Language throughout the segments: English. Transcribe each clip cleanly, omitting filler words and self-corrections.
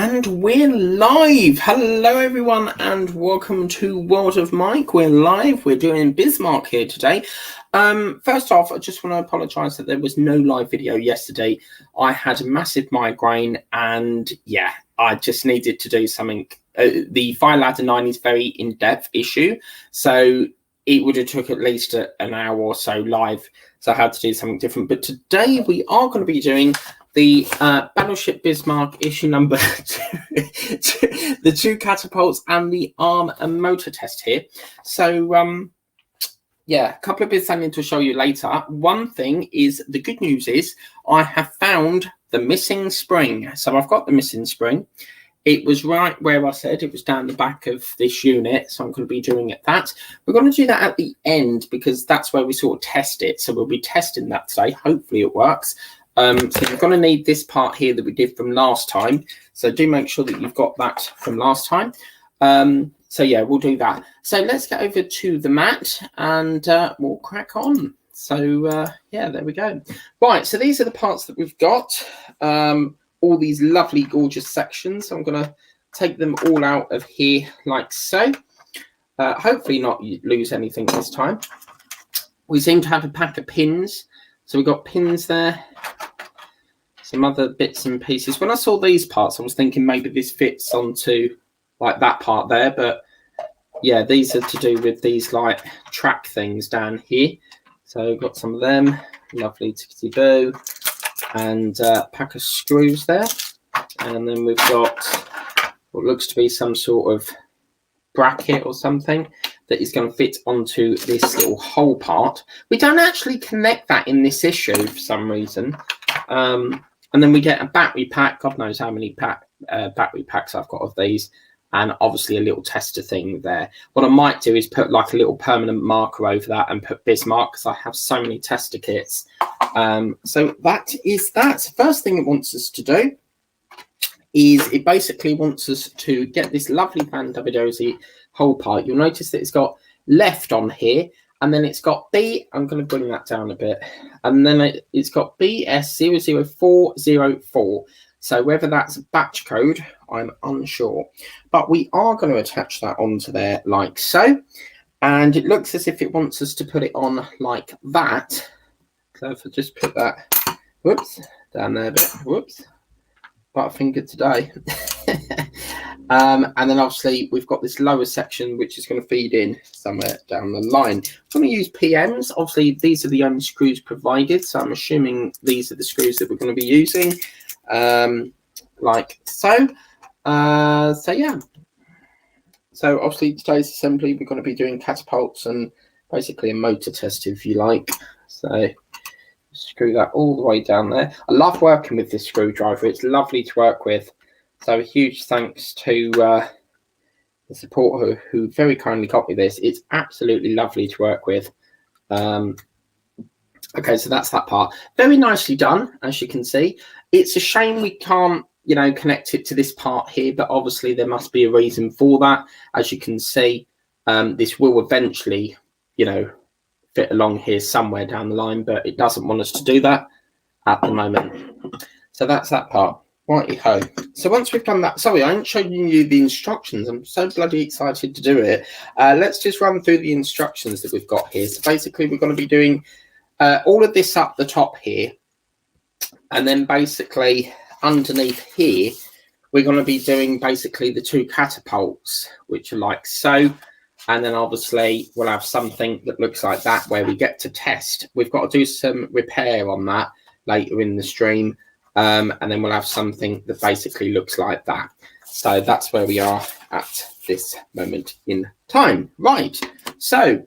And we're live. Hello everyone and welcome to World of Mike. We're live. We're doing Bismarck here today. First off, I just want to apologise that there was no live video yesterday. I had a massive migraine and yeah, I just needed to do something. The Fire Ladder 9 is very in-depth issue, so it would have took at least an hour or so live. So I had to do something different. But today we are going to be doing the Battleship Bismarck issue number 2, the 2 catapults and the arm and motor test here. So yeah, a couple of bits I need to show you later. One thing is, the good news is I have found the missing spring. So I've got the missing spring. It was right where I said it was, down the back of this unit. So I'm going to be doing that. We're going to do that at the end because that's where we sort of test it. So we'll be testing that today. Hopefully it works. So you're going to need this part here that we did from last time. So do make sure that you've got that from last time. So yeah, we'll do that. So let's get over to the mat and we'll crack on. So yeah, there we go. Right, so these are the parts that we've got. All these lovely, gorgeous sections. I'm going to take them all out of here like so. Hopefully not lose anything this time. We seem to have a pack of pins. So we've got pins there. Some other bits and pieces. When I saw these parts, I was thinking maybe this fits onto like that part there. But yeah, these are to do with these like track things down here. So we've got some of them. Lovely tickety boo. And a pack of screws there, and then we've got what looks to be some sort of bracket or something that is going to fit onto this little hole part. We don't actually connect that in this issue for some reason. And then we get a battery pack. God knows how many battery packs I've got of these, and obviously a little tester thing there. What I might do is put like a little permanent marker over that and put Bismarck, because I have so many tester kits. So that is that. First thing it wants us to do is it basically wants us to get this lovely Van Davidosi whole part. You'll notice that it's got left on here, and then it's got B. I'm going to bring that down a bit, and then it's got BS00404. So whether that's a batch code, I'm unsure, but we are going to attach that onto there like so. And it looks as if it wants us to put it on like that. So if I just put that, whoops, down there a bit, whoops, butterfinger today. And then obviously we've got this lower section which is going to feed in somewhere down the line. I'm going to use PMs. Obviously these are the only screws provided, so I'm assuming these are the screws that we're going to be using, like so. So yeah. So obviously today's assembly we're going to be doing catapults and basically a motor test, if you like. So screw that all the way down there. I love working with this screwdriver. It's lovely to work with. So a huge thanks to the supporter who very kindly got me this. It's absolutely lovely to work with. Okay, so that's that part. Very nicely done, as you can see. It's a shame we can't, you know, connect it to this part here, but obviously there must be a reason for that. As you can see, this will eventually, you know, fit along here somewhere down the line, but it doesn't want us to do that at the moment. So that's that part. Righty-ho. So once we've done that, sorry, I ain't showing you the instructions. I'm so bloody excited to do it. Let's just run through the instructions that we've got here. So basically we're going to be doing all of this up the top here, and then basically underneath here we're going to be doing basically the 2 catapults, which are like so. And then obviously we'll have something that looks like that where we get to test. We've got to do some repair on that later in the stream. And then we'll have something that basically looks like that. So that's where we are at this moment in time. Right. So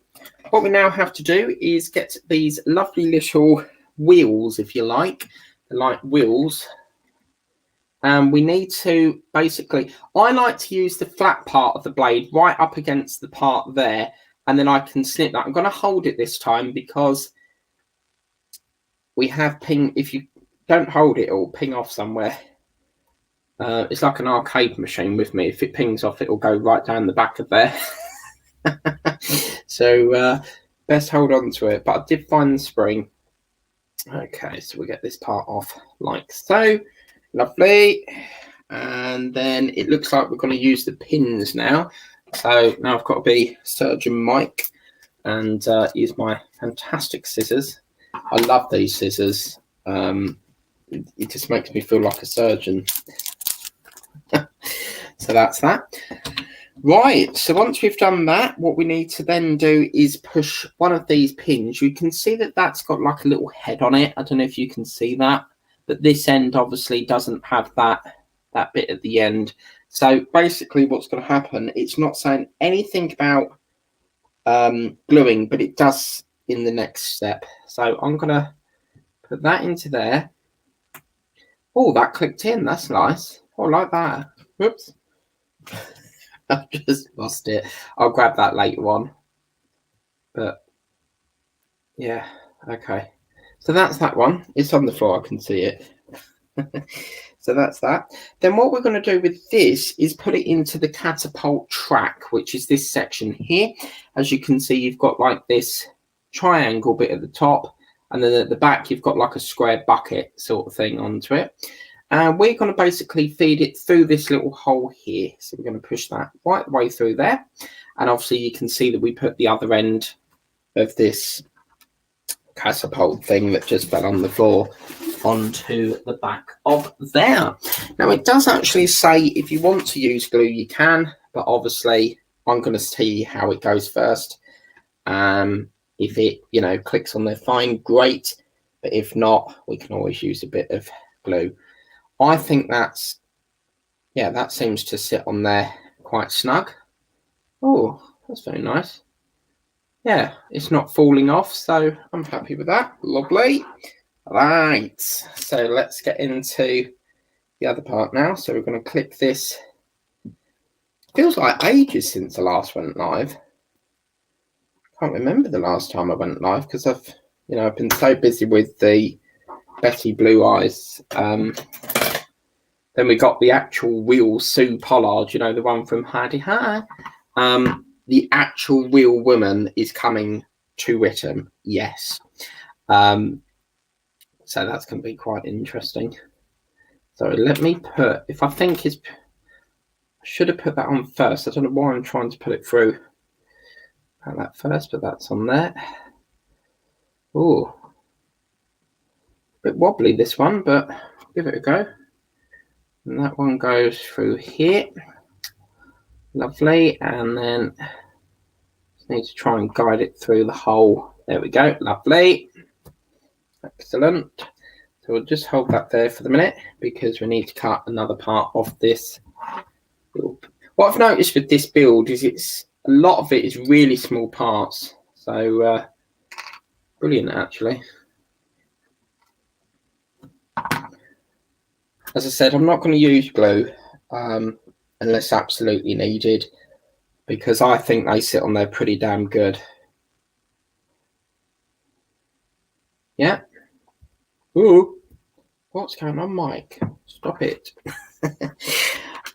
what we now have to do is get these lovely little wheels, if you like wheels. And we need to basically, I like to use the flat part of the blade right up against the part there, and then I can snip that. I'm going to hold it this time because we have ping. If you don't hold it, it'll ping off somewhere. It's like an arcade machine with me. If it pings off, it'll go right down the back of there. So best hold on to it. But I did find the spring. Okay, so we get this part off like so. Lovely. And then it looks like we're going to use the pins now. So now I've got to be Surgeon Mike and use my fantastic scissors. I love these scissors. It just makes me feel like a surgeon. So that's that. Right, so once we've done that, what we need to then do is push one of these pins. You can see that that's got like a little head on it. I don't know if you can see that, but this end obviously doesn't have that bit at the end. So basically what's going to happen, it's not saying anything about gluing, but it does in the next step. So I'm going to put that into there. Oh, that clicked in. That's nice. I like that. Whoops. I've just lost it. I'll grab that later on. But yeah, okay. So that's that one. It's on the floor. I can see it. So that's that. Then what we're going to do with this is put it into the catapult track, which is this section here. As you can see, you've got like this triangle bit at the top, and then at the back you've got like a square bucket sort of thing onto it. And we're going to basically feed it through this little hole here. So we're going to push that right the way through there. And obviously you can see that we put the other end of this catapult thing that just fell on the floor onto the back of there. Now it does actually say if you want to use glue, you can. But obviously I'm going to see how it goes first. If it, clicks on there, fine, great. But if not, we can always use a bit of glue. I think that seems to sit on there quite snug. Oh, that's very nice. Yeah, it's not falling off, so I'm happy with that. Lovely. Right, so let's get into the other part now. So we're going to click this. Feels like ages since I last went live. Can't remember the last time I went live because I've been so busy with the Betty Blue Eyes. Then we got the actual real Sue Pollard, the one from Heidi Hi. The actual real woman is coming to Witham, yes. So that's going to be quite interesting. So let me put, I should have put that on first. I don't know why I'm trying to put it through that first, but that's on there. Oh, a bit wobbly this one, but give it a go. And that one goes through here. Lovely. And then just need to try and guide it through the hole. There we go. Lovely. Excellent. So we'll just hold that there for the minute because we need to cut another part of this. What I've noticed with this build is a lot of it is really small parts. So brilliant, actually. As I said, I'm not going to use glue unless absolutely needed because I think they sit on there pretty damn good. Yeah. Ooh, what's going on, Mike? Stop it.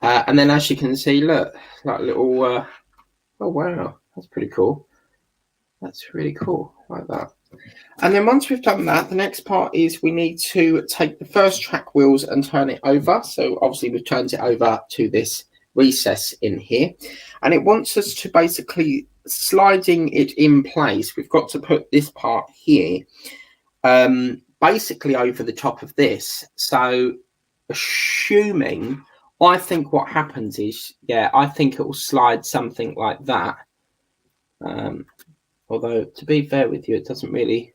And then as you can see, look, like little, oh wow, that's pretty cool. That's really cool, like that. And then once we've done that, the next part is we need to take the first track wheels and turn it over. So obviously we've turned it over to this recess in here. And it wants us to basically sliding it in place. We've got to put this part here basically over the top of this. So assuming, I think what happens is, I think it will slide something like that. Although, to be fair with you, it doesn't really...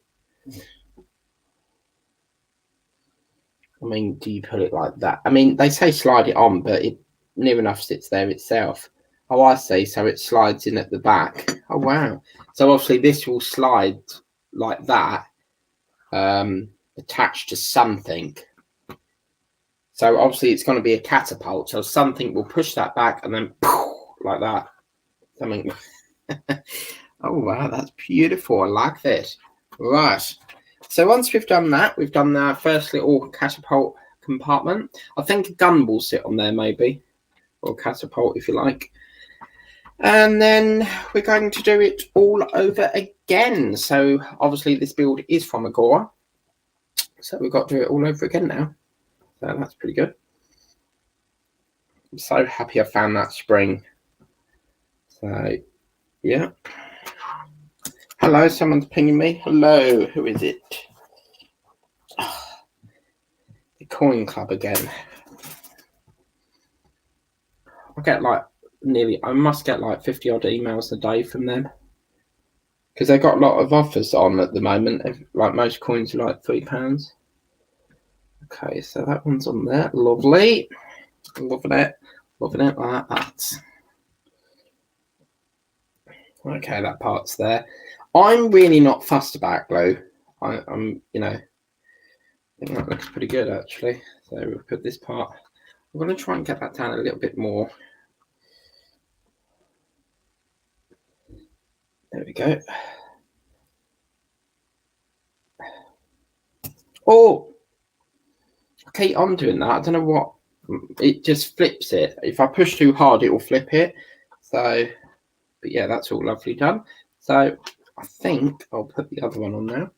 I mean, do you put it like that? I mean, they say slide it on, but it near enough sits there itself. Oh, I see. So it slides in at the back. Oh, wow. So obviously this will slide like that, attached to something. So obviously it's going to be a catapult. So something will push that back and then like that. Something... Oh, wow, that's beautiful. I like that. Right. So once we've done that, we've done our first little catapult compartment. I think a gun will sit on there, maybe. Or catapult, if you like. And then we're going to do it all over again. So obviously this build is from Agora. So we've got to do it all over again now. So that's pretty good. I'm so happy I found that spring. So, yeah. Hello, someone's pinging me. Hello, who is it? Oh, the Coin Club again. I must get like 50 odd emails a day from them. Because they've got a lot of offers on at the moment. Like most coins are like £3. Okay, so that one's on there. Lovely. Loving it. Loving it like that. Okay, that part's there. I'm really not fussed about glue. I'm, I think that looks pretty good actually. So we'll put this part. I'm going to try and get that down a little bit more. There we go. Oh, okay, I'm doing that. I don't know what. It just flips it. If I push too hard, it will flip it. So, but yeah, that's all lovely done. So I think I'll put the other one on now.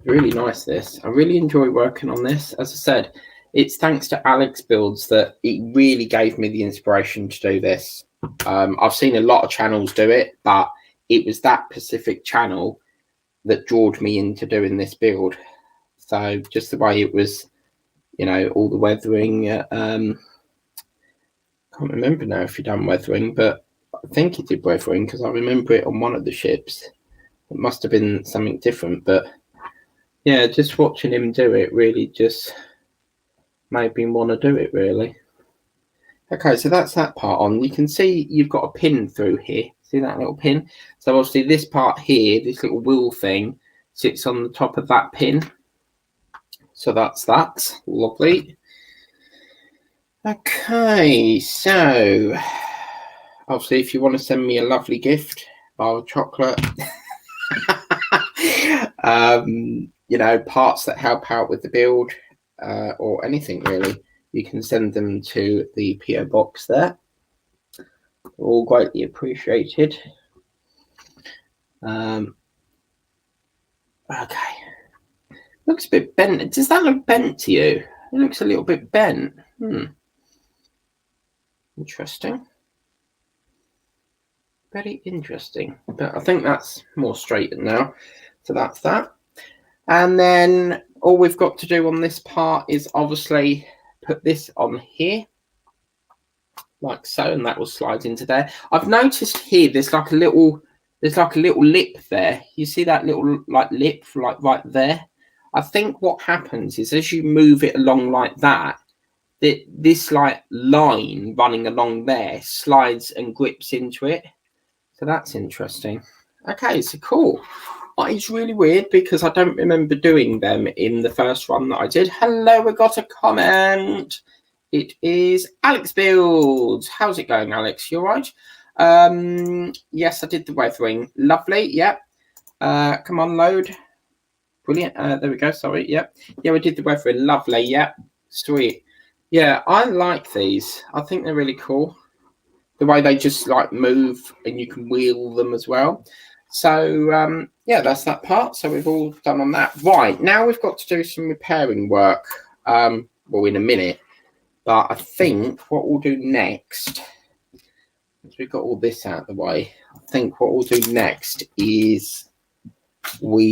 Really nice this. I really enjoy working on this. As I said, it's thanks to Alex Builds that it really gave me the inspiration to do this. I've seen a lot of channels do it, but it was that specific channel that drawed me into doing this build. So just the way it was, all the weathering. Can't remember now if you've done weathering, but I think he did weathering because I remember it on one of the ships. It must have been something different, but yeah, just watching him do it really just made me want to do it, really. Okay, so that's that part on. You can see you've got a pin through here. See that little pin? So obviously this part here, this little wheel thing, sits on the top of that pin. So that's that. Lovely. Okay, so obviously if you want to send me a lovely gift, bar of chocolate, parts that help out with the build, or anything really, you can send them to the PO box there. All greatly appreciated. Okay, looks a bit bent. Does that look bent to you? It looks a little bit bent. Interesting. Very interesting. But I think that's more straightened now. So that's that. And then all we've got to do on this part is obviously put this on here, like so, and that will slide into there. I've noticed here there's like a little lip there. You see that little lip right there? I think what happens is as you move it along like that, this line running along there slides and grips into it. So that's interesting. Okay, so cool. It's really weird because I don't remember doing them in the first one that I did. Hello, we got a comment. It is Alex Builds. How's it going, Alex? You all right? Yes, I did the weathering. Lovely. Yep. Come on, load. Brilliant. There we go. Sorry. Yep. Yeah, we did the weathering. Lovely. Yep. Sweet. Yeah, I like these. I think they're really cool. The way they just move and you can wheel them as well. So yeah, that's that part. So we've all done on that. Right, now we've got to do some repairing work. Well, in a minute. But I think what we'll do next, once we've got all this out of the way, I think what we'll do next is I'm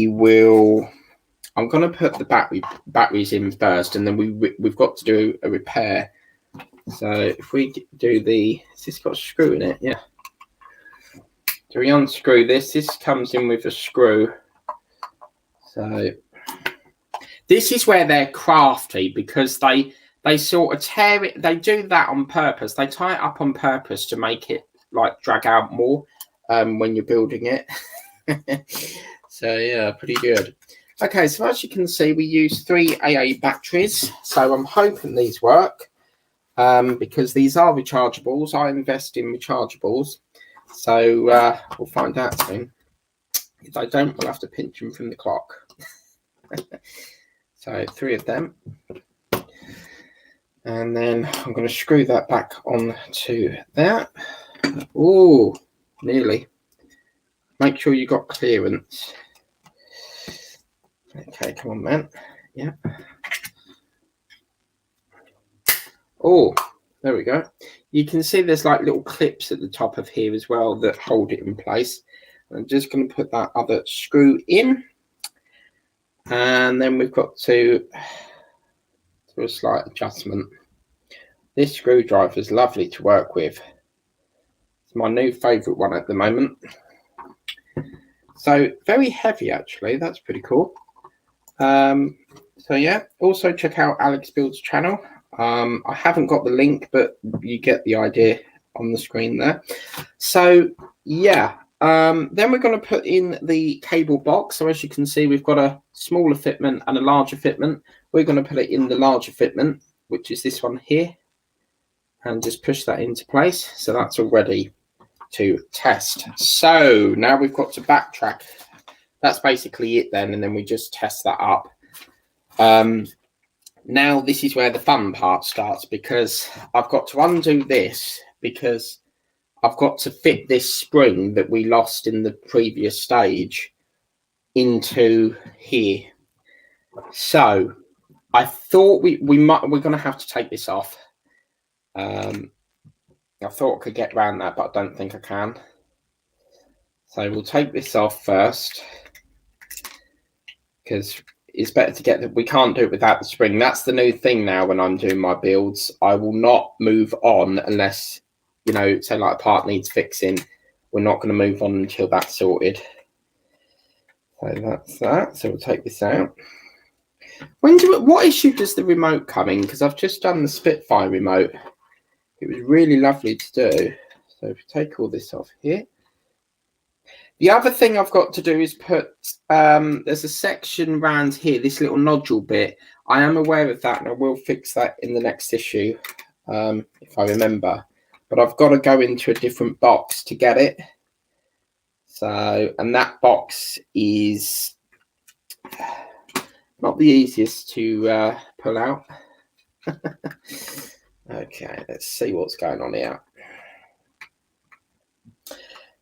going to put the batteries in first, and then we've got to do a repair. So if we do has this got a screw in it? Yeah. So we unscrew this. This comes in with a screw. So this is where they're crafty, because they sort of tear it. They do that on purpose. They tie it up on purpose to make it drag out more when you're building it. So yeah, pretty good. Okay, so as you can see, we use 3 AA batteries. So I'm hoping these work because these are rechargeables. I invest in rechargeables. So we'll find out soon. If I don't, we'll have to pinch them from the clock. So 3 of them. And then I'm going to screw that back on to that. Oh, nearly. Make sure you got clearance. Okay, come on, man. Yeah. Oh, there we go. You can see there's like little clips at the top of here as well that hold it in place. I'm just going to put that other screw in, and then we've got to do a slight adjustment. This screwdriver is lovely to work with. It's my new favourite one at the moment. So very heavy, actually. That's pretty cool. So yeah, also check out Alex Build's channel. I haven't got the link, but you get the idea on the screen there. So yeah, then we're going to put in the cable box. So as you can see, we've got a smaller fitment and a larger fitment. We're going to put it in the larger fitment, which is this one here, and just push that into place. So that's all ready to test. So now we've got to backtrack. That's basically it then, and then we just test that up. Now this is where the fun part starts, because I've got to undo this, because I've got to fit this spring that we lost in the previous stage into here. So I thought we're going to have to take this off. I thought I could get around that, but I don't think I can. So we'll take this off first, because it's better to get we can't do it without the spring. That's the new thing now when I'm doing my builds. I will not move on unless, you know, say like a part needs fixing. We're not going to move on until that's sorted. So that's that. So we'll take this out. What issue does the remote come in? Because I've just done the Spitfire remote. It was really lovely to do. So if we take all this off here. The other thing I've got to do is put, there's a section around here, this little nodule bit. I am aware of that, and I will fix that in the next issue, if I remember. But I've got to go into a different box to get it. So, and that box is not the easiest to pull out. Okay, let's see what's going on here.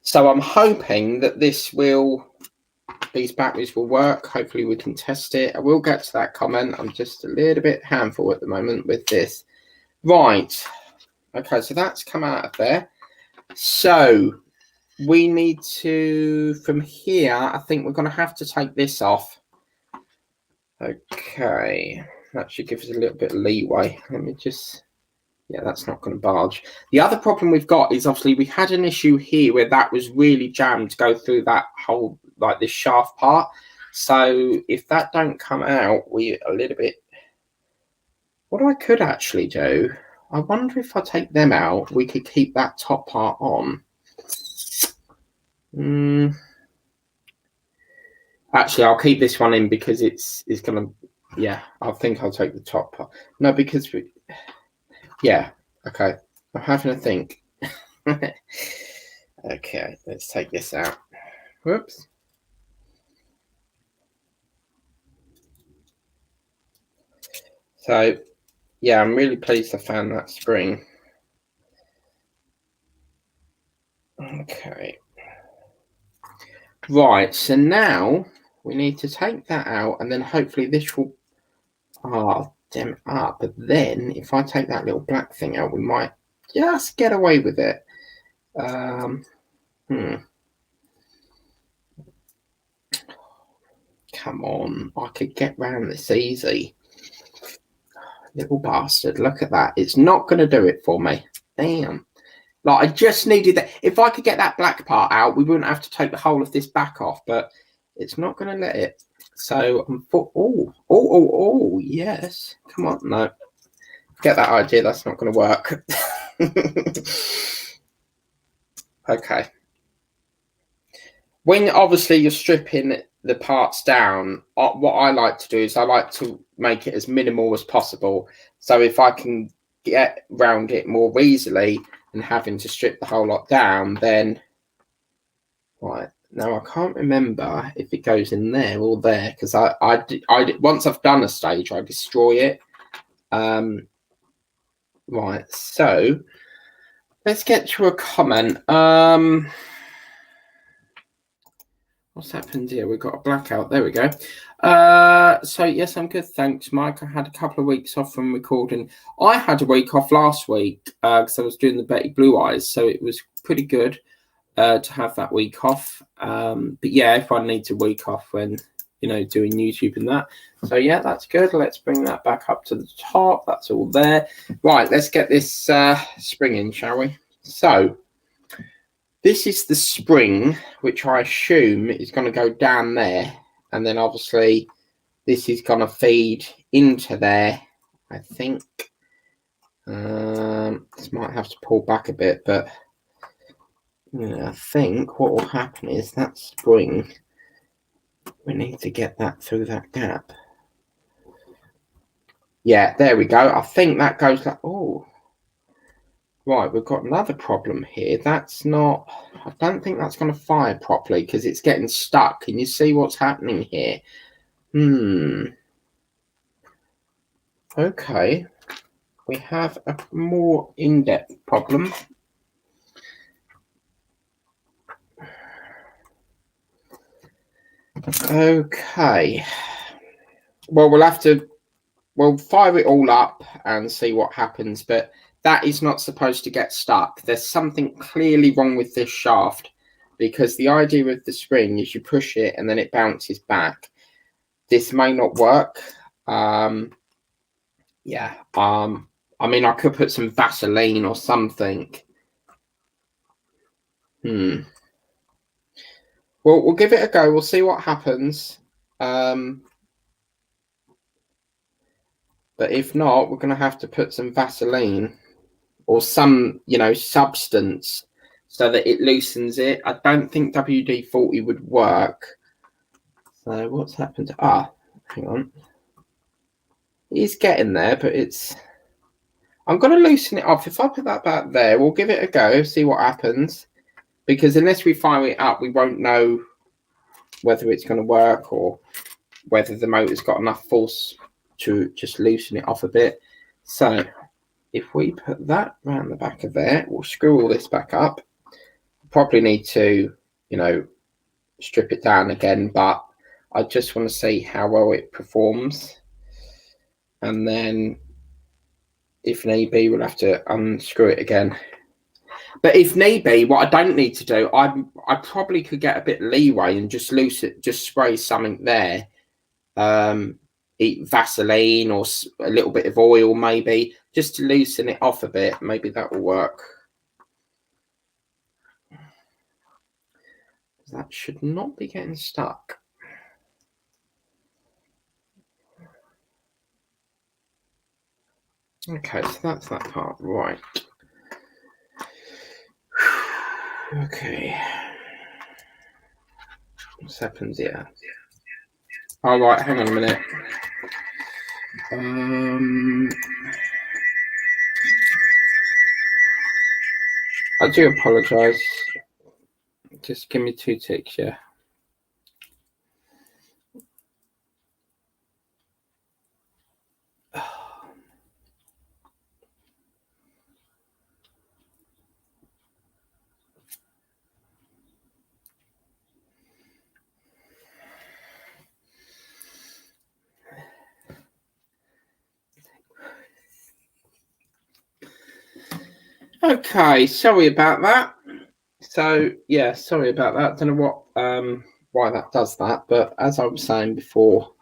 So I'm hoping that these batteries will work. Hopefully we can test it. I will get to that comment. I'm just a little bit handful at the moment with this. Right. Okay, so that's come out of there. So we need to, from here, I think we're going to have to take this off. Okay, that should give us a little bit of leeway. Let me just... Yeah, that's not going to barge. The other problem we've got is obviously we had an issue here where that was really jammed to go through that whole, like this shaft part. So if that don't come out, we a little bit... What I could actually do, I wonder if I take them out, we could keep that top part on. Actually, I'll keep this one in because it's going to... Yeah, I think I'll take the top part. No, because we... Yeah, okay. I'm having a think. Okay, let's take this out. Whoops. So, yeah, I'm really pleased I found that spring. Okay. Right, so now we need to take that out, and then hopefully this will... dim it up. But then if I take that little black thing out, we might just get away with it. Come on, I could get round this easy. Little bastard, look at that. It's not going to do it for me. Damn. Like, I just needed that. If I could get that black part out, we wouldn't have to take the whole of this back off, but it's not going to let it. So, yes. Come on, no. Get that idea, that's not going to work. Okay. When obviously you're stripping the parts down, what I like to do is I like to make it as minimal as possible. So if I can get around it more easily than having to strip the whole lot down, then... Right. Now, I can't remember if it goes in there or there, because I once I've done a stage, I destroy it. Right, so let's get to a comment. What's happened here? We've got a blackout. There we go. So yes, I'm good, thanks, Mike. I had a couple of weeks off from recording. I had a week off last week because I was doing the Betty Blue Eyes, so it was pretty good to have that week off. But yeah, everyone needs a week off when doing YouTube and that. So yeah, that's good. Let's bring that back up to the top. That's all there. Right, let's get this spring in, shall we? So this is the spring, which I assume is going to go down there. And then obviously this is going to feed into there, I think. This might have to pull back a bit, but I think what will happen is that spring, we need to get that through that gap. Yeah, there we go. I think that goes like, oh, right, we've got another problem here. That's not, I don't think that's going to fire properly because it's getting stuck. Can you see what's happening here? Okay, we have a more in-depth problem. Okay, well, we'll fire it all up and see what happens, but that is not supposed to get stuck. There's something clearly wrong with this shaft because the idea with the spring is you push it and then it bounces back. This may not work. Yeah, I mean, I could put some Vaseline or something. Well, we'll give it a go. We'll see what happens. But if not, we're going to have to put some Vaseline or some, substance so that it loosens it. I don't think WD-40 would work. So what's happened? Hang on. It's getting there, but I'm going to loosen it off. If I put that back there, we'll give it a go, see what happens. Because unless we fire it up, we won't know whether it's going to work or whether the motor's got enough force to just loosen it off a bit. So if we put that around the back of there, we'll screw all this back up. Probably need to, strip it down again, but I just want to see how well it performs. And then if need be, we'll have to unscrew it again. But if need be, what I don't need to do, I probably could get a bit of leeway and just spray something there. Eat Vaseline or a little bit of oil maybe, just to loosen it off a bit. Maybe that will work. That should not be getting stuck. Okay, so that's that part, right. Okay. What happens here? All right, hang on a minute. I do apologise. Just give me 2 ticks, yeah. Okay, sorry about that. So yeah, sorry about that. Don't know what why that does that, but as I was saying before,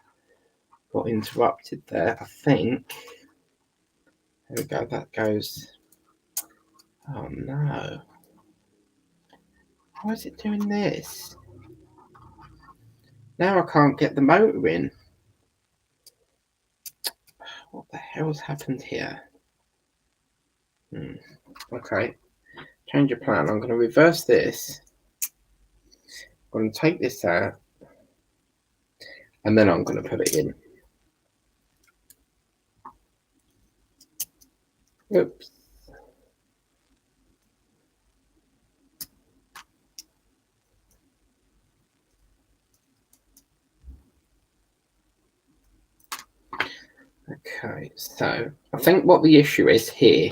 got interrupted there. I think there we go. That goes. Oh no! Why is it doing this? Now I can't get the motor in. What the hell's happened here? Okay, change of plan. I'm going to reverse this. I'm going to take this out, and then I'm going to put it in. Oops. Okay, so I think what the issue is here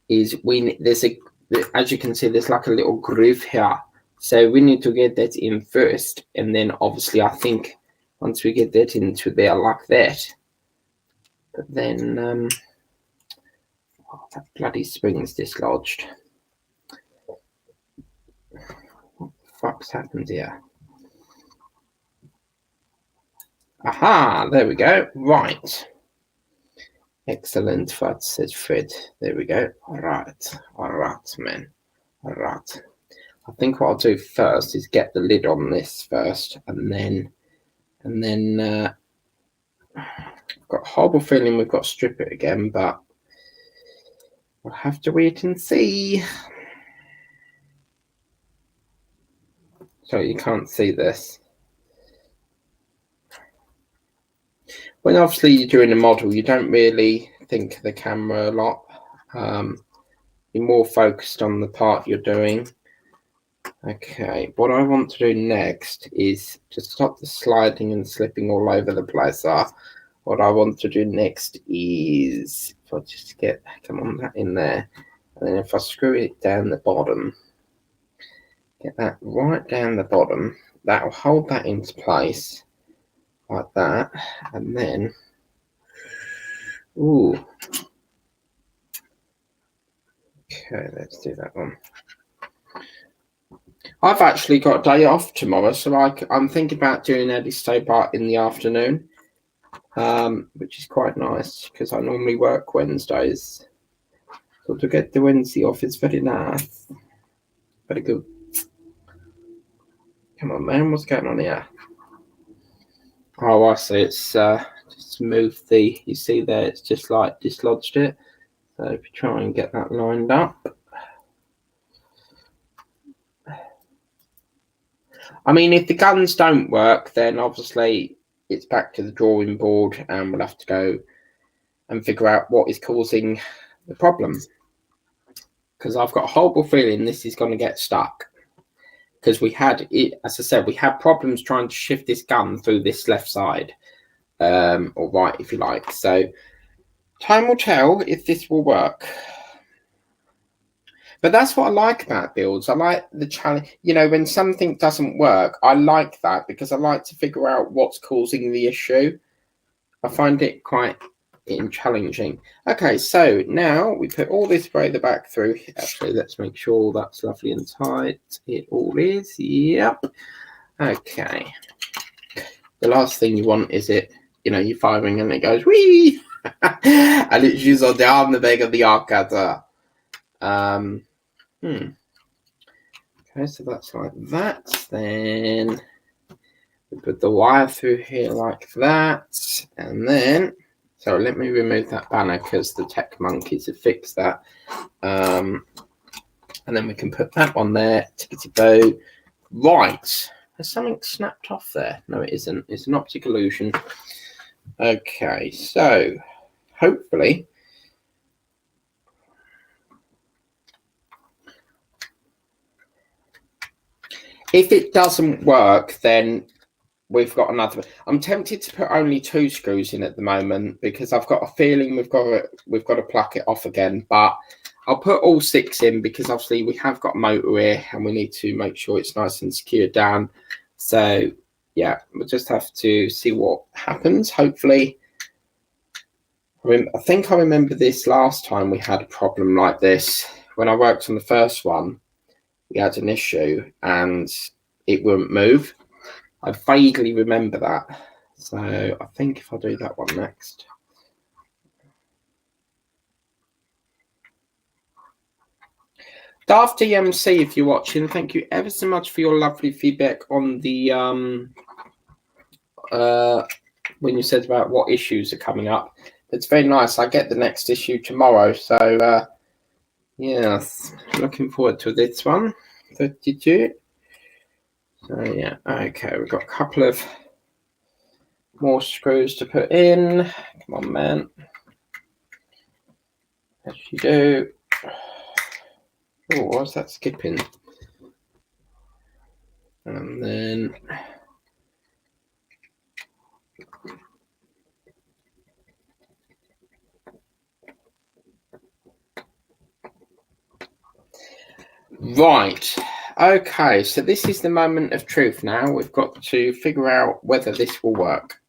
is as you can see, there's like a little groove here. So we need to get that in first, and then obviously I think once we get that into there like that. But then that bloody spring's dislodged. What the fuck's happened here? Aha, there we go. Right. Excellent, Fred, said Fred. There we go. All right, man. All right. I think what I'll do first is get the lid on this first, and then I've got a horrible feeling we've got to strip it again, but we'll have to wait and see. So you can't see this. When obviously you're doing a model, you don't really think of the camera a lot. You're more focused on the part you're doing. Okay, what I want to do next is to stop the sliding and slipping all over the place. What I want to do next is, if I just get, come on, that in there, and then if I screw it down the bottom, get that right down the bottom, that will hold that into place like that, and then, ooh, okay, let's do that one. I've actually got a day off tomorrow, so I'm thinking about doing Eddie Stowe part in the afternoon, which is quite nice because I normally work Wednesdays. So to get the Wednesday off is very nice. Very good. Come on, man, what's going on here? Oh, I see. It's just moved the, you see there, it's just like dislodged it. So if you try and get that lined up. I mean, if the guns don't work, then obviously it's back to the drawing board and we'll have to go and figure out what is causing the problem. Because I've got a horrible feeling this is going to get stuck. Because we had, as I said, we had problems trying to shift this gun through this left side. Or right, if you like. So time will tell if this will work. But that's what I like about builds. I like the challenge. You know, when something doesn't work, I like that because I like to figure out what's causing the issue. I find it quite challenging. Okay, so now we put all this further back through. Actually, let's make sure that's lovely and tight. It all is. Yep. Okay. The last thing you want is it, you know, you're firing and it goes, whee! And it's just on down the back of the arcade. Okay, so that's like that. Then we put the wire through here like that. And then, so let me remove that banner because the tech monkeys have fixed that. And then we can put that one there. Tickety boo. Right. There's something snapped off there. No, it isn't. It's an optic illusion. Okay, so hopefully if it doesn't work, then we've got another. I'm tempted to put only 2 screws in at the moment because I've got a feeling we've got to pluck it off again. But I'll put all 6 in because obviously we have got motor here and we need to make sure it's nice and secured down. So yeah, we'll just have to see what happens. Hopefully, I think I remember this last time we had a problem like this when I worked on the first one. We had an issue and it wouldn't move. I vaguely remember that. So I think if I do that one next. Daft DMC, if you're watching, thank you ever so much for your lovely feedback on the when you said about what issues are coming up. It's very nice. I get the next issue tomorrow. So yes, looking forward to this one. 32. So yeah, okay, we've got a couple of more screws to put in. Come on, man. As you do. Oh, what's that skipping? And then right. Okay, so this is the moment of truth now. We've got to figure out whether this will work.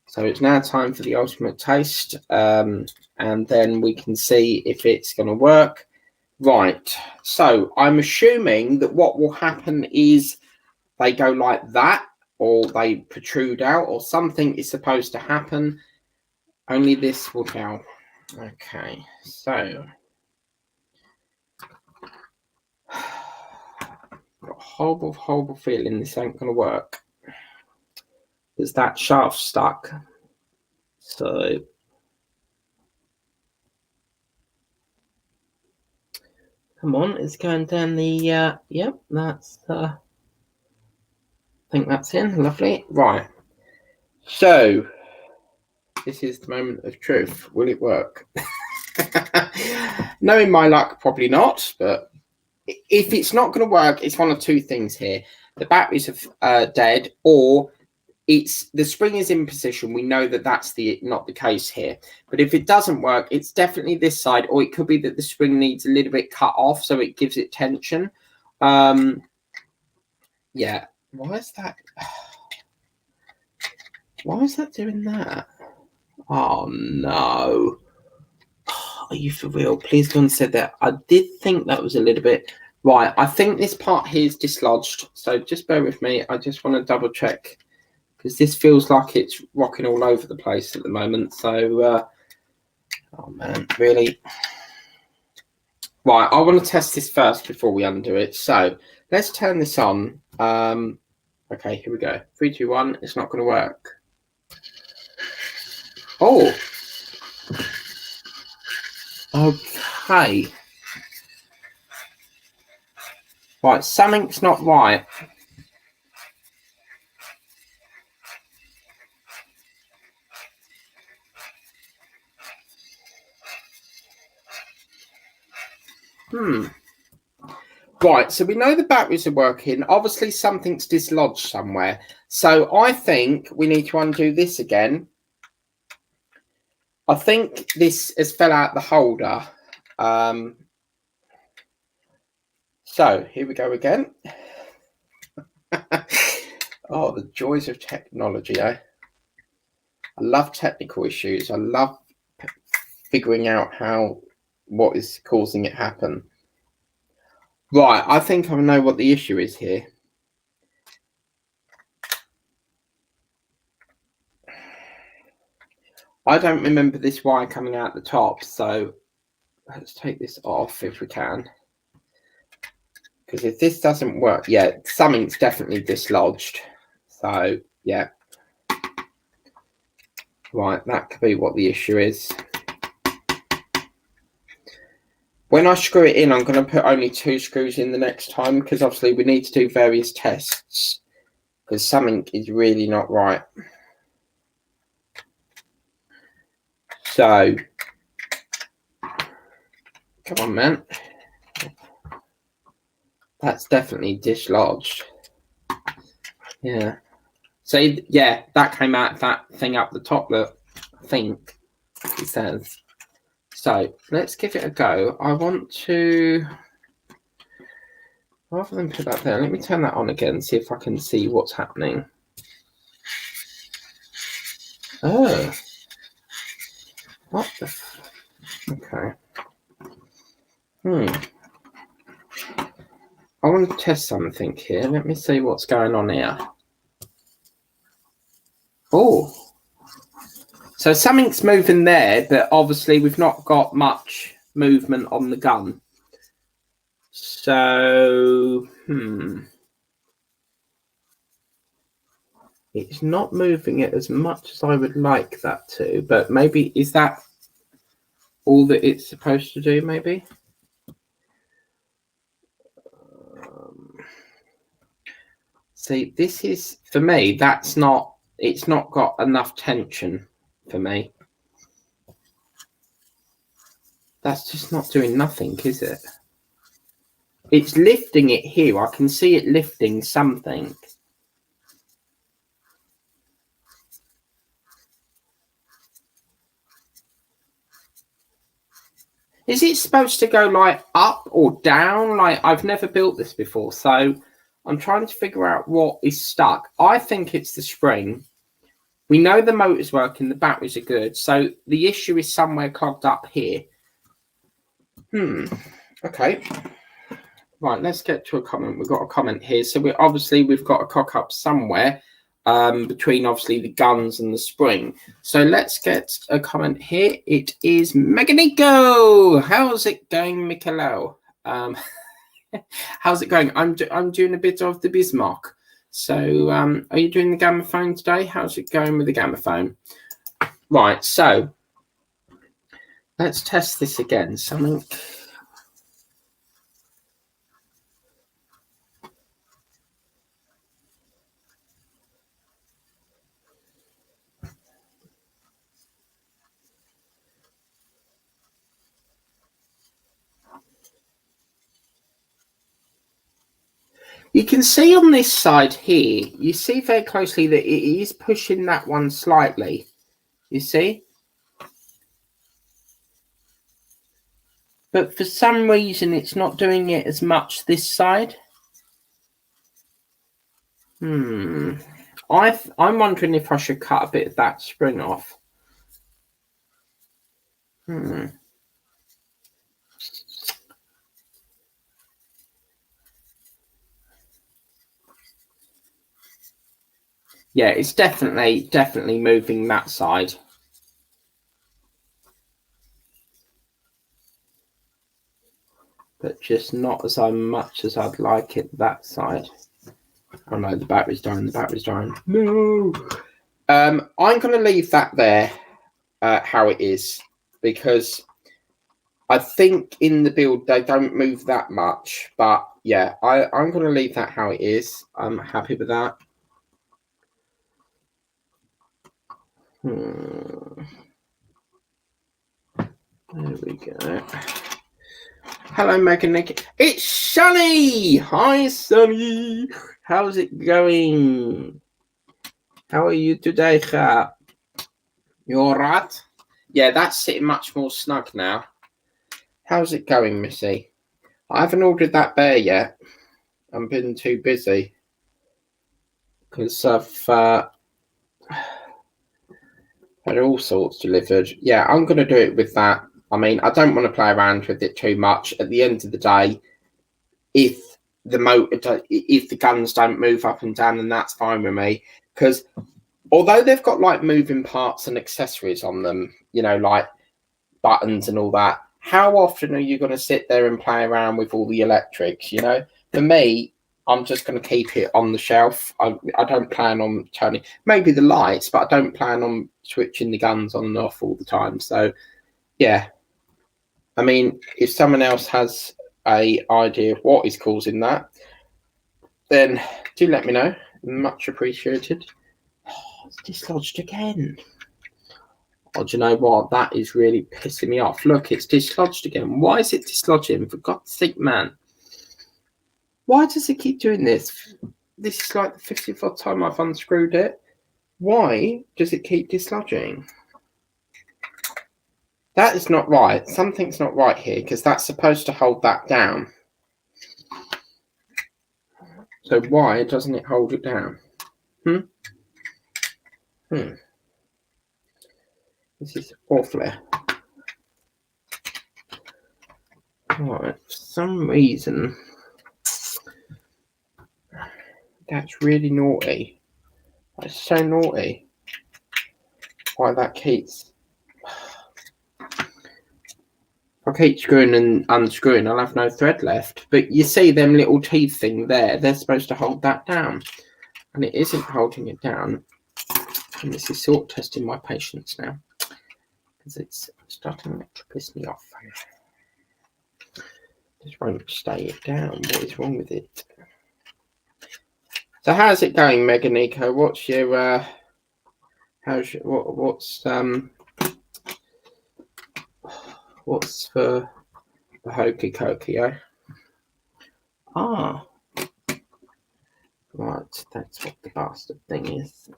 So it's now time for the ultimate taste, and then we can see if it's going to work. Right, so I'm assuming that what will happen is they go like that, or they protrude out, or something is supposed to happen. Only this will tell. Okay, so got a horrible feeling this ain't gonna work. Because that shaft stuck. So come on, it's going down the yep, that's I think that's in. Lovely. Right. So this is the moment of truth. Will it work? Knowing my luck, probably not, but if it's not going to work, it's one of two things here. The batteries are dead, or it's the spring is in position. We know that that's not the case here. But if it doesn't work, it's definitely this side, or it could be that the spring needs a little bit cut off so it gives it tension. Yeah. Why is that? Why is that doing that? Oh no. Are you for real? Please don't say that. I did think that was a little bit right. I think this part here is dislodged. So just bear with me. I just want to double check because this feels like it's rocking all over the place at the moment. So, oh man, really? Right, I want to test this first before we undo it. So let's turn this on. Okay, here we go. 3, 2, 1. It's not going to work. Oh. Okay. Right, something's not right. Right, so we know the batteries are working. Obviously, something's dislodged somewhere. So I think we need to undo this again. I think this has fell out the holder. So here we go again. Oh, the joys of technology, eh? I love technical issues. I love figuring out what is causing it happen. Right, I think I know what the issue is here. I don't remember this wire coming out the top, so let's take this off if we can. Because if this doesn't work, yeah, something's definitely dislodged. So, yeah. Right, that could be what the issue is. When I screw it in, I'm going to put only 2 screws in the next time because obviously we need to do various tests because something is really not right. So, come on, man. That's definitely dislodged. Yeah. So, yeah, that came out that thing up the top that I think it says. So, let's give it a go. I want to, rather than put that there, let me turn that on again, see if I can see what's happening. Oh. What the okay. I want to test something here. Let me see what's going on here. Oh. So something's moving there, but obviously we've not got much movement on the gun. So, it's not moving it as much as I would like that to, but maybe is that all that it's supposed to do, maybe? See, this is, for me, it's not got enough tension for me. That's just not doing nothing, is it? It's lifting it here. I can see it lifting something. Is it supposed to go like up or down? Like, I've never built this before, so I'm trying to figure out what is stuck. I think it's the spring. We know the motor's working, the batteries are good, so the issue is somewhere clogged up here. Okay. Right, let's get to a comment. We've got a comment here. So we've got a cock up somewhere between obviously the guns and the spring. So let's get a comment here. It is Meganico. How's it going, Michelao? How's it going? I'm doing a bit of the Bismarck. So are you doing the gamma phone today? How's it going with the gamma phone? Right, so let's test this again. Something. You can see on this side here, you see very closely that it is pushing that one slightly. You see? But for some reason, it's not doing it as much this side. I'm wondering if I should cut a bit of that spring off. Yeah, it's definitely moving that side. But just not as much as I'd like it that side. Oh no, the battery's dying, No! I'm going to leave that there how it is, because I think in the build they don't move that much. But yeah, I'm going to leave that how it is. I'm happy with that. There we go. Hello, Megan. It's Sunny. Hi, Sunny. How's it going? How are you today, Kat? You all right? Yeah, that's sitting much more snug now. How's it going, Missy? I haven't ordered that bear yet. I've been too busy because I've had all sorts delivered. Yeah, I'm going to do it with that. I mean, I don't want to play around with it too much. At the end of the day, if the guns don't move up and down, then that's fine with me. Because although they've got like moving parts and accessories on them, you know, like buttons and all that, how often are you going to sit there and play around with all the electrics? You know, for me, I'm just going to keep it on the shelf. I don't plan on turning maybe the lights, but I don't plan on switching the guns on and off all the time. So yeah, I mean, if someone else has a idea of what is causing that, then do let me know. Much appreciated. Oh, it's dislodged again. Oh, do you know what? That is really pissing me off. Look, it's dislodged again. Why is it dislodging? For God's sake, man. Why does it keep doing this? This is like the 54th time I've unscrewed it. Why does it keep dislodging? That is not right. Something's not right here, because that's supposed to hold that down. So why doesn't it hold it down? This is awfully. Right, for some reason, that's really naughty. That's so naughty. Why that keeps... If I keep screwing and unscrewing, I'll have no thread left. But you see them little teeth thing there, they're supposed to hold that down. And it isn't holding it down. And this is sort of testing my patience now, because it's starting to piss me off. Just won't stay down. What is wrong with it? So how's it going, Meganico? What's your what's for the hokey cokey, eh? Ah, right, that's what the bastard thing is.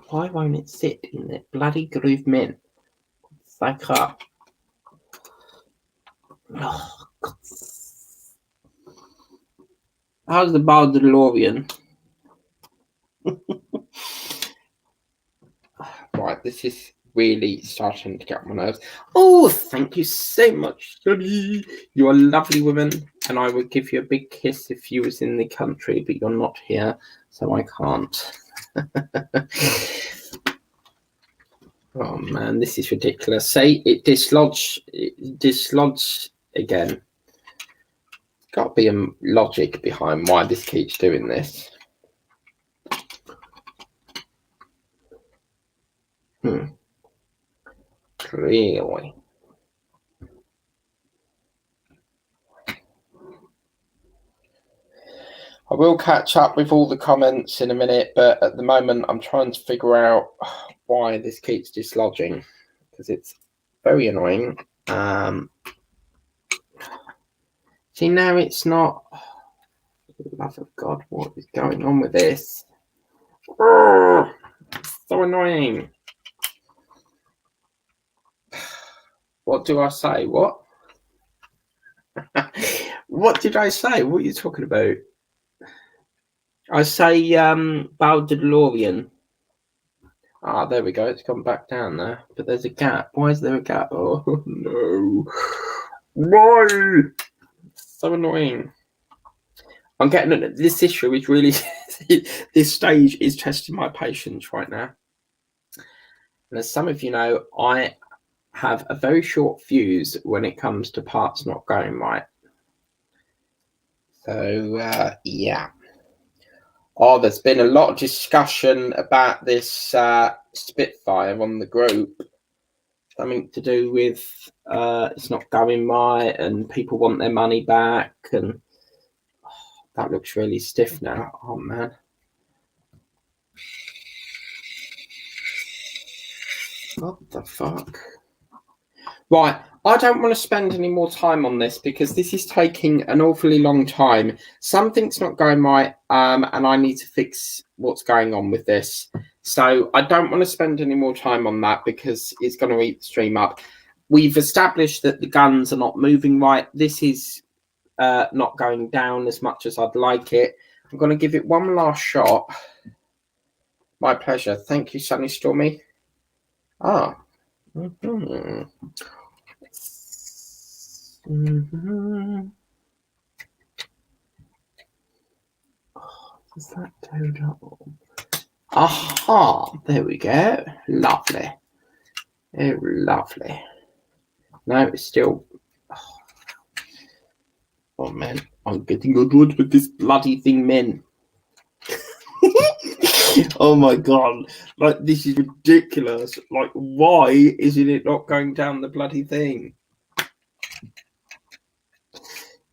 Why won't it sit in there? Bloody groove mint. Sacre. Oh, God. How's the Battleship? Right, this is really starting to get on my nerves. Oh, thank you so much, Sonny. You're a lovely woman, and I would give you a big kiss if you was in the country, but you're not here, so I can't. Oh man, this is ridiculous. Say it dislodged again. Got to be a logic behind why this keeps doing this. Really? I will catch up with all the comments in a minute, but at the moment I'm trying to figure out why this keeps dislodging, because it's very annoying. See, now it's not. For the love of God, what is going on with this? Oh, so annoying. What do I say? What? What did I say? What are you talking about? I say Battleship. Ah, there we go. It's gone back down there. But there's a gap. Why is there a gap? Oh, no. Why? So annoying. I'm getting it. This issue is really... this stage is testing my patience right now. And as some of you know, I have a very short fuse when it comes to parts not going right. So, yeah. Oh, there's been a lot of discussion about this Spitfire on the group. Something to do with it's not going right and people want their money back. And that looks really stiff now. Oh, man. What the fuck? Right, I don't want to spend any more time on this because this is taking an awfully long time. Something's not going right, and I need to fix what's going on with this. So I don't want to spend any more time on that because it's going to eat the stream up. We've established that the guns are not moving right. This is not going down as much as I'd like it. I'm going to give it one last shot. My pleasure. Thank you, Sunny Stormy. Ah. Mm-hmm. Mm-hmm. Oh, does that go down? Aha! There we go. Lovely. Oh, lovely. No, it's still. Oh man, I'm getting annoyed with this bloody thing, man. Oh my god, like this is ridiculous. Like, why isn't it not going down the bloody thing?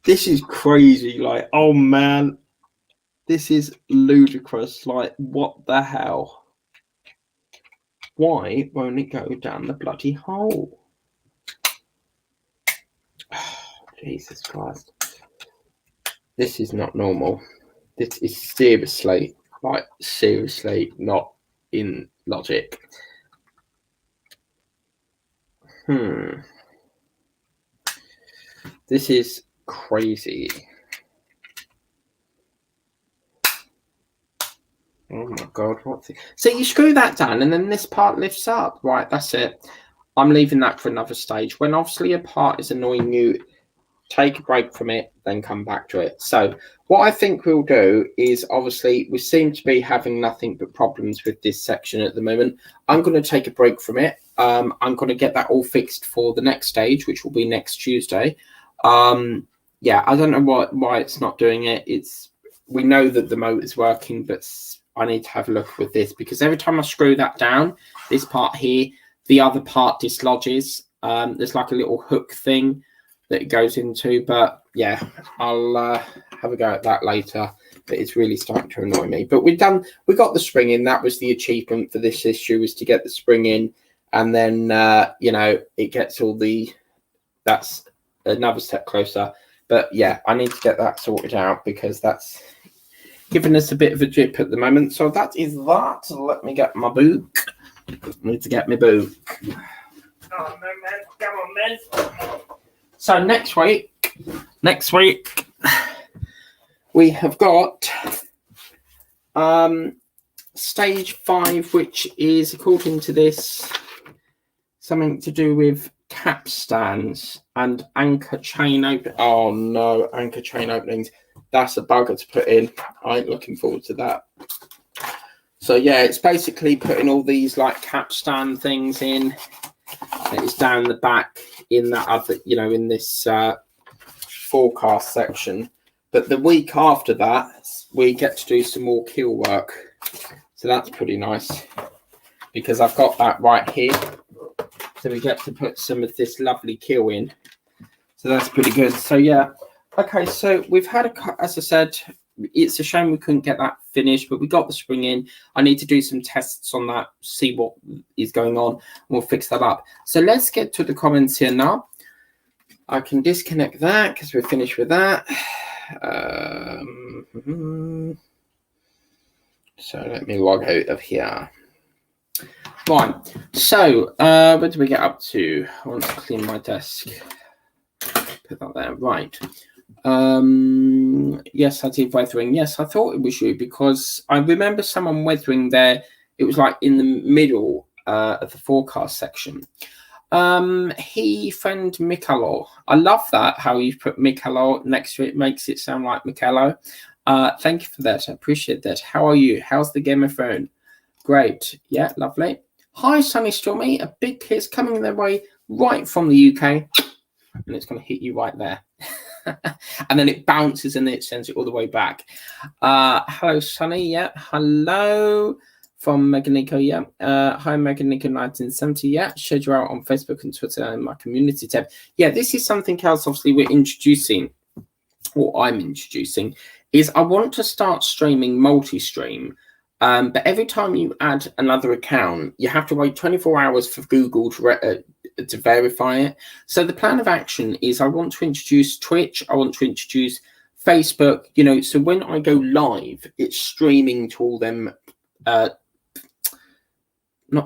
This is crazy. Like, oh man, this is ludicrous. Like, what the hell? Why won't it go down the bloody hole? Jesus Christ. This is not normal. This is seriously, like, seriously not in logic. This is crazy. Oh my god, what's it? So you screw that down and then this part lifts up. Right, that's it. I'm leaving that for another stage. When obviously a part is annoying you, take a break from it, then come back to it. So what I think we'll do is, obviously we seem to be having nothing but problems with this section at the moment. I'm going to take a break from it. I'm going to get that all fixed for the next stage, which will be next Tuesday. Yeah, I don't know why it's not doing it. We know that the motor's working, but I need to have a look with this because every time I screw that down, this part here, the other part dislodges. There's like a little hook thing that it goes into, but yeah, I'll have a go at that later. But it's really starting to annoy me. But we got the spring in. That was the achievement for this issue, was to get the spring in, and then you know, it gets all that's another step closer. But yeah, I need to get that sorted out because that's giving us a bit of a jip at the moment. So that is that. Let me get my book. I need to get my book. Oh, no, So next week, we have got stage 5, which is, according to this, something to do with capstans and anchor chain open. Oh no, anchor chain openings. That's a bugger to put in. I ain't looking forward to that. So yeah, it's basically putting all these like capstan things in. It's down the back in that other, you know, in this forecast section. But the week after that, we get to do some more keel work. So that's pretty nice because I've got that right here. So we get to put some of this lovely keel in. So that's pretty good. So yeah. Okay, so we've had, as I said, it's a shame we couldn't get that finished, but we got the spring in. I need to do some tests on that, see what is going on, and we'll fix that up. So let's get to the comments here now. I can disconnect that because we're finished with that. So let me log out of here. Right, so where do we get up to? I want to clean my desk. Put that there. Right. Yes, I did weathering. Yes, I thought it was you because I remember someone weathering there. It was like in the middle of the forecast section. Friend Mikalo. I love that how you put Mikalo next to it. Makes it sound like Mikalo. Thank you for that. I appreciate that. How are you? How's the Game of Thrones? Great. Yeah, lovely. Hi, Sunny Stormy. A big kiss coming their way right from the UK. And it's going to hit you right there. And then it bounces and it sends it all the way back. Hello, Sunny. Yeah. Hello from Meganico. Yeah. Hi, Meganico 1970. Yeah. Shared you out on Facebook and Twitter and my community tab. Yeah, this is something else, obviously, we're introducing, or I'm introducing, is I want to start streaming multi-stream. But every time you add another account, you have to wait 24 hours for Google to verify it. So the plan of action is I want to introduce Twitch. I want to introduce Facebook, you know, so when I go live, it's streaming to all them, not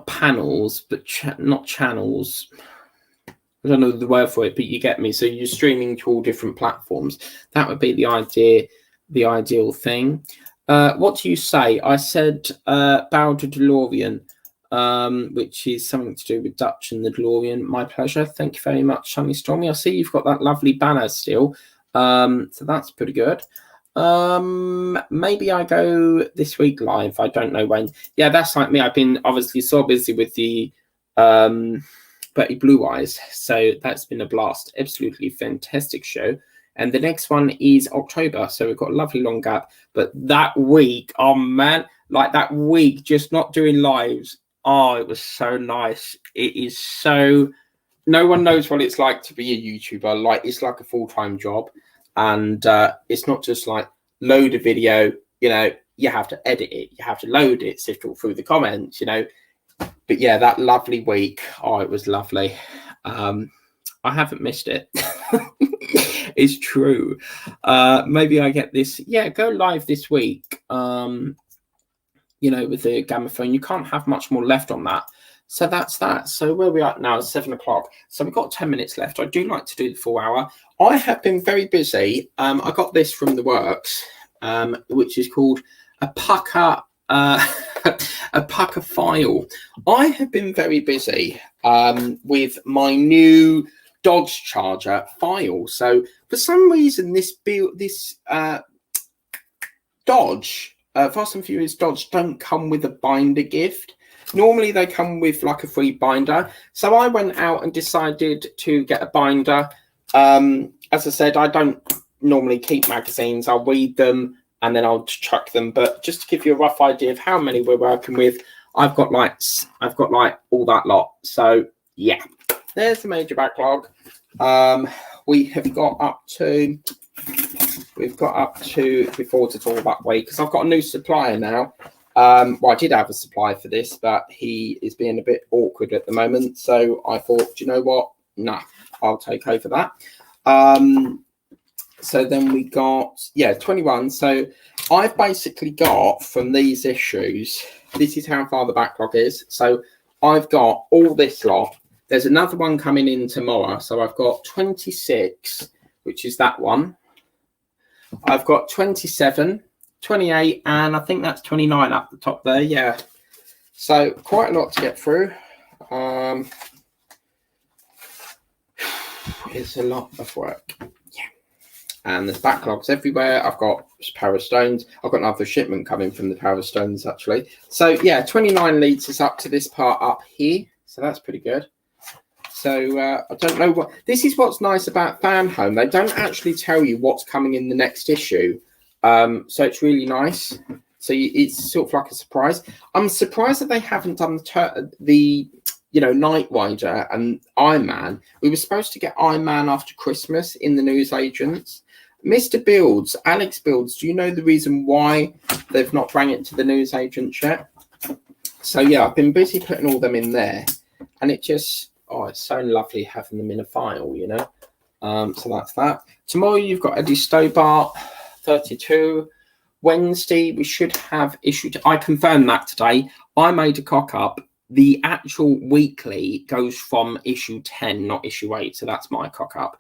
panels, but not channels. I don't know the word for it, but you get me. So you're streaming to all different platforms. That would be the ideal thing. What do you say? I said bow to DeLorean, which is something to do with Dutch and the DeLorean. My pleasure. Thank you very much, Sunny Stormy. I see you've got that lovely banner still. So that's pretty good. Maybe I go this week live. I don't know when. Yeah, that's like me. I've been obviously so busy with the Betty Blue Eyes. So that's been a blast. Absolutely fantastic show. And the next one is October. So we've got a lovely long gap. But that week, oh man, like that week, just not doing lives. Oh, it was so nice. It is so, no one knows what it's like to be a YouTuber. Like, it's like a full-time job. And it's not just like load a video, you know, you have to edit it. You have to load it, sift all through the comments, you know. But yeah, that lovely week. Oh, it was lovely. I haven't missed it. It's true. Maybe I get this. Yeah, go live this week. You know, with the Gamma phone, you can't have much more left on that. So that's that. So where we are now is 7 o'clock. So we've got 10 minutes left. I do like to do the full hour. I have been very busy. I got this from the works, which is called a pucker. A pucker file. I have been very busy with my new Dodge Charger file. So for some reason, this Dodge, Fast and Furious Dodge, don't come with a binder gift. Normally they come with like a free binder. So I went out and decided to get a binder. As I said, I don't normally keep magazines. I'll read them and then I'll chuck them. But just to give you a rough idea of how many we're working with, I've got like all that lot. So yeah, there's the major backlog. We've got up to before it's all that way because I've got a new supplier now. Well, I did have a supplier for this, but he is being a bit awkward at the moment. So I thought, do you know what? Nah, I'll take over that. So then we got, 21. So I've basically got from these issues, this is how far the backlog is. So I've got all this lot. There's another one coming in tomorrow. So I've got 26, which is that one. I've got 27, 28, and I think that's 29 up the top there. Yeah. So quite a lot to get through. It's a lot of work. Yeah. And there's backlogs everywhere. I've got Power Stones. I've got another shipment coming from the Power Stones, actually. So, yeah, 29 litres up to this part up here. So that's pretty good. So I don't know what... This is what's nice about Fan Home. They don't actually tell you what's coming in the next issue. So it's really nice. So it's sort of like a surprise. I'm surprised that they haven't done the Knight Rider and Iron Man. We were supposed to get Iron Man after Christmas in the newsagents. Mr. Builds, Alex Builds, do you know the reason why they've not brought it to the newsagents yet? So, yeah, I've been busy putting all them in there. And it just, it's so lovely having them in a file, So that's that. Tomorrow you've got Eddie Stobart, 32. Wednesday, we should have issued. I confirmed that today. I made a cock up. The actual weekly goes from issue 10, not issue 8. So that's my cock up.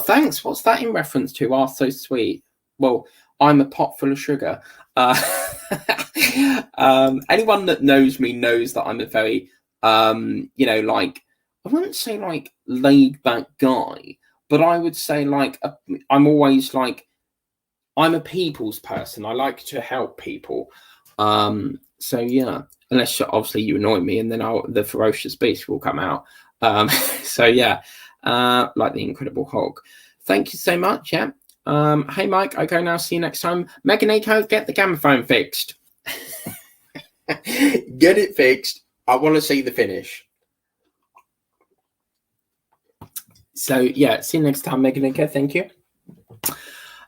Thanks. What's that in reference to? Oh, so sweet. Well, I'm a pot full of sugar. Anyone that knows me knows that I'm a very, I wouldn't say like laid back guy, but I would say I'm always I'm a people's person. I like to help people. So yeah, unless obviously you annoy me, and then the ferocious beast will come out. So yeah, like the Incredible Hulk. Thank you so much. Yeah. Hey Mike, I go now. See you next time. Meganico, get the gramophone fixed. Get it fixed. I want to see the finish. So yeah, see you next time, Meganico. Thank you.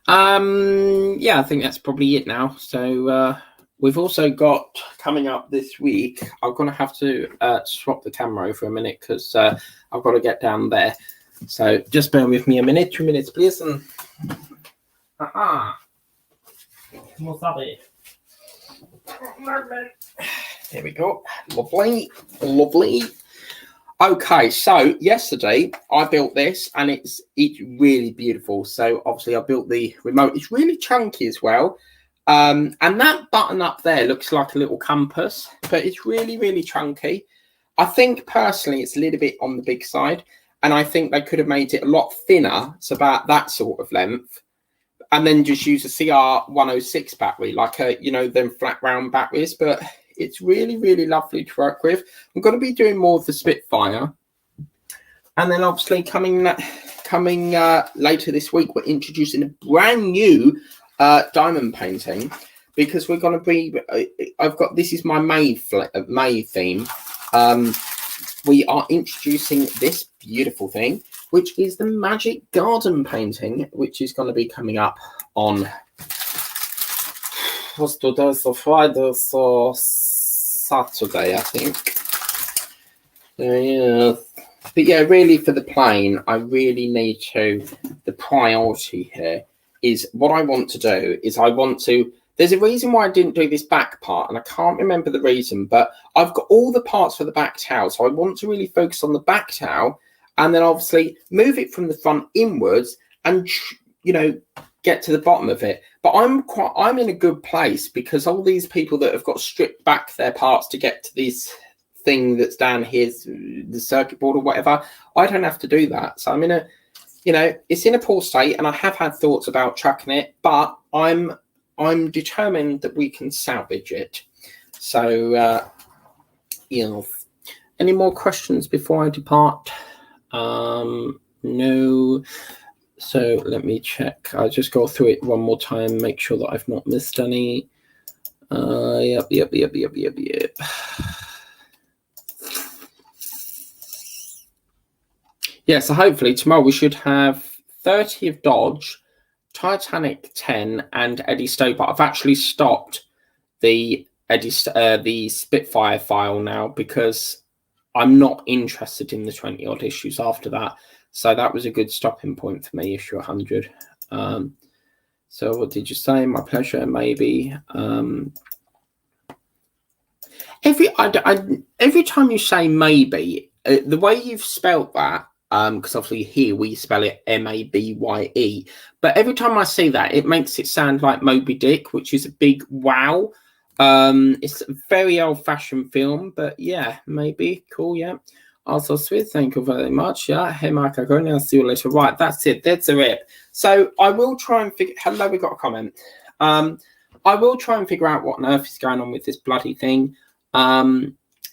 Yeah, I think that's probably it now. So we've also got coming up this week. I'm gonna have to swap the camera over a minute because I've got to get down there. So just bear with me a minute, 2 minutes, please. And there we go. Lovely, lovely. Okay, so yesterday I built this, and it's really beautiful. So obviously I built the remote. It's really chunky as well. And that button up there looks like a little compass, but it's really, really chunky. I think personally it's a little bit on the big side, and I think they could have made it a lot thinner, so about that sort of length, and then just use a CR106 battery, like them flat round batteries. But it's really, really lovely to work with. I'm going to be doing more of the Spitfire. And then obviously coming later this week, we're introducing a brand new diamond painting, because we're going to be, this is my May theme. We are introducing this beautiful thing, which is the Magic Garden painting, which is going to be coming up on what's today, so Friday, so Saturday, I think. Yeah. But yeah, really for the plane, I really need to, the priority here is what I want to do is there's a reason why I didn't do this back part, and I can't remember the reason, but I've got all the parts for the back towel. So I want to really focus on the back towel, and then obviously move it from the front inwards and, get to the bottom of it. But I'm in a good place, because all these people that have got to strip back their parts to get to this thing that's down here, the circuit board or whatever, I don't have to do that. So I'm in a, it's in a poor state, and I have had thoughts about chucking it, but I'm determined that we can salvage it. So, any more questions before I depart? No. So let me check. I'll just go through it one more time, make sure that I've not missed any. Yep. Yeah, so hopefully tomorrow we should have 30 of Dodge, Titanic 10, and Eddie Stobart. I've actually stopped the Spitfire file now, because I'm not interested in the 20 odd issues after that. So that was a good stopping point for me, issue 100. So what did you say? My pleasure, maybe. Every time you say maybe, the way you've spelt that, because obviously here we spell it Mabye, but every time I see that, it makes it sound like Moby Dick, which is a big wow. It's a very old-fashioned film, but yeah, maybe cool. Yeah. Also, sweet. Thank you very much. Yeah. Hey, Mike, I'll see you later. Right, that's it. That's a rip. So I will try and figure. Hello, we got a comment. I will try and figure out what on earth is going on with this bloody thing.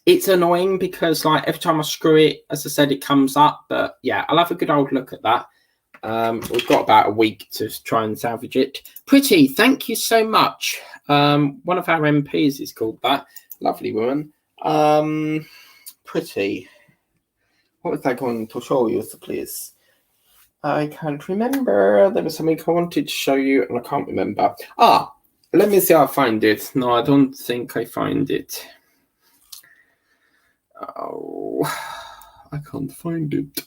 It's annoying because like every time I screw it, as I said, it comes up. But yeah, I'll have a good old look at that. We've got about a week to try and salvage it. Pretty, thank you so much. One of our MPs is called that. Lovely woman. Pretty. What was I going to show you, please? I can't remember. There was something I wanted to show you and I can't remember. Ah, let me see if I find it. No, I don't think I find it. Oh, I can't find it.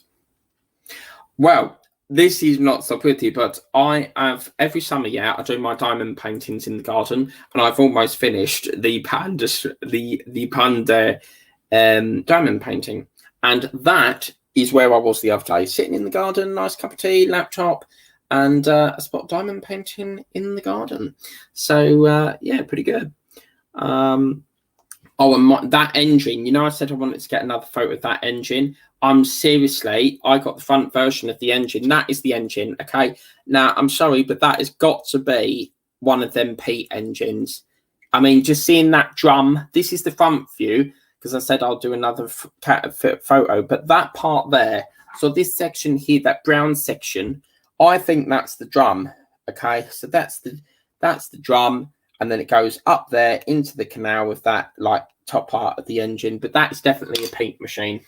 Well, this is not so pretty, but I have every summer, yeah, I do my diamond paintings in the garden, and I've almost finished the panda diamond painting, and that is where I was the other day, sitting in the garden, nice cup of tea, laptop, and a spot diamond painting in the garden. So yeah, pretty good. Oh, and that engine, you know, I said I wanted to get another photo of that engine. Seriously, I got the front version of the engine. That is the engine, okay? Now, I'm sorry, but that has got to be one of them Pete engines. I mean, just seeing that drum, this is the front view, because I said I'll do another photo, but that part there, so this section here, that brown section, I think that's the drum, okay? So that's the drum. And then it goes up there into the canal with that like top part of the engine. But that is definitely a paint machine.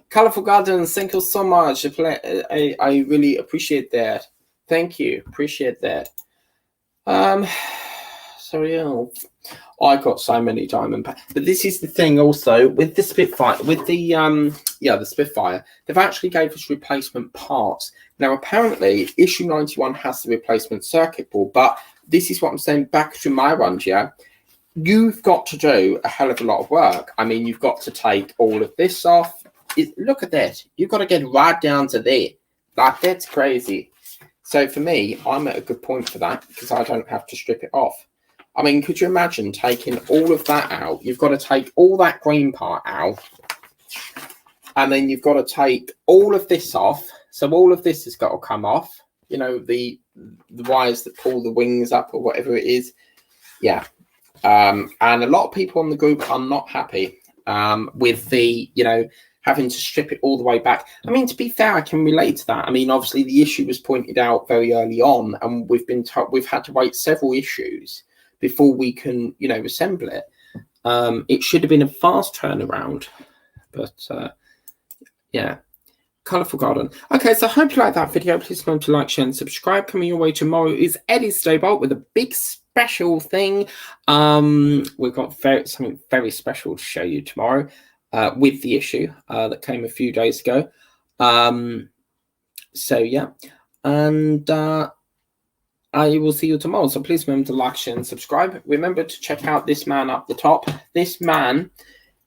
Colourful Gardens, thank you so much. I really appreciate that. Thank you. Appreciate that. Sorry else. I got so many diamond packs. But this is the thing also with the Spitfire, with the the Spitfire, they've actually gave us replacement parts. Now apparently issue 91 has the replacement circuit board, but this is what I'm saying back to my ones, yeah. You've got to do a hell of a lot of work. I mean, you've got to take all of this off. Look at that. You've got to get right down to there. Like, that's crazy. So for me, I'm at a good point for that because I don't have to strip it off. I mean, could you imagine taking all of that out? You've got to take all that green part out. And then you've got to take all of this off. So all of this has got to come off. You know, the wires that pull the wings up or whatever it is. Yeah. And a lot of people on the group are not happy with the, you know, having to strip it all the way back. I mean, to be fair, I can relate to that. I mean, obviously the issue was pointed out very early on, and we've had to wait several issues before we can, you know, assemble it. It should have been a fast turnaround, but yeah. Colourful Garden. Okay, so I hope you like that video. Please remember to like, share, and subscribe. Coming your way tomorrow is Eddie Stobart with a big special thing. We've got something very special to show you tomorrow with the issue that came a few days ago. So yeah, and I will see you tomorrow. So please remember to like, share, and subscribe. Remember to check out this man up the top. This man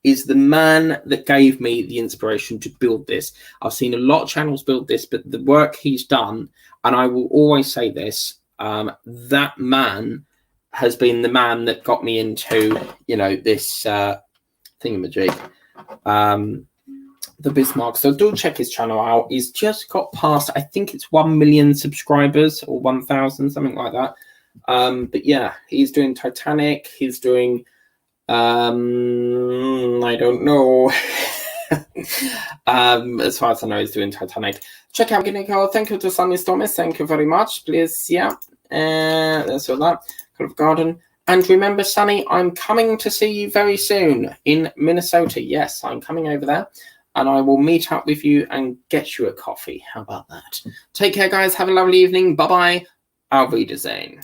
is the man that gave me the inspiration to build this. I've seen a lot of channels build this, but the work he's done, and I will always say this, that man has been the man that got me into, you know, this thingamajig, the Bismarck. So do check his channel out. He's just got past, I think it's 1 million subscribers or 1,000, something like that. But yeah, he's doing Titanic. He's doing... I don't know. As far as I know, he's doing Titanic. Check out Nicole. Thank you to Sunny Thomas. Thank you very much. Please, yeah. That's all that. Colourful Garden. And remember, Sunny, I'm coming to see you very soon in Minnesota. Yes, I'm coming over there, and I will meet up with you and get you a coffee. How about that? Take care, guys. Have a lovely evening. Bye bye. Auf Wiedersehen.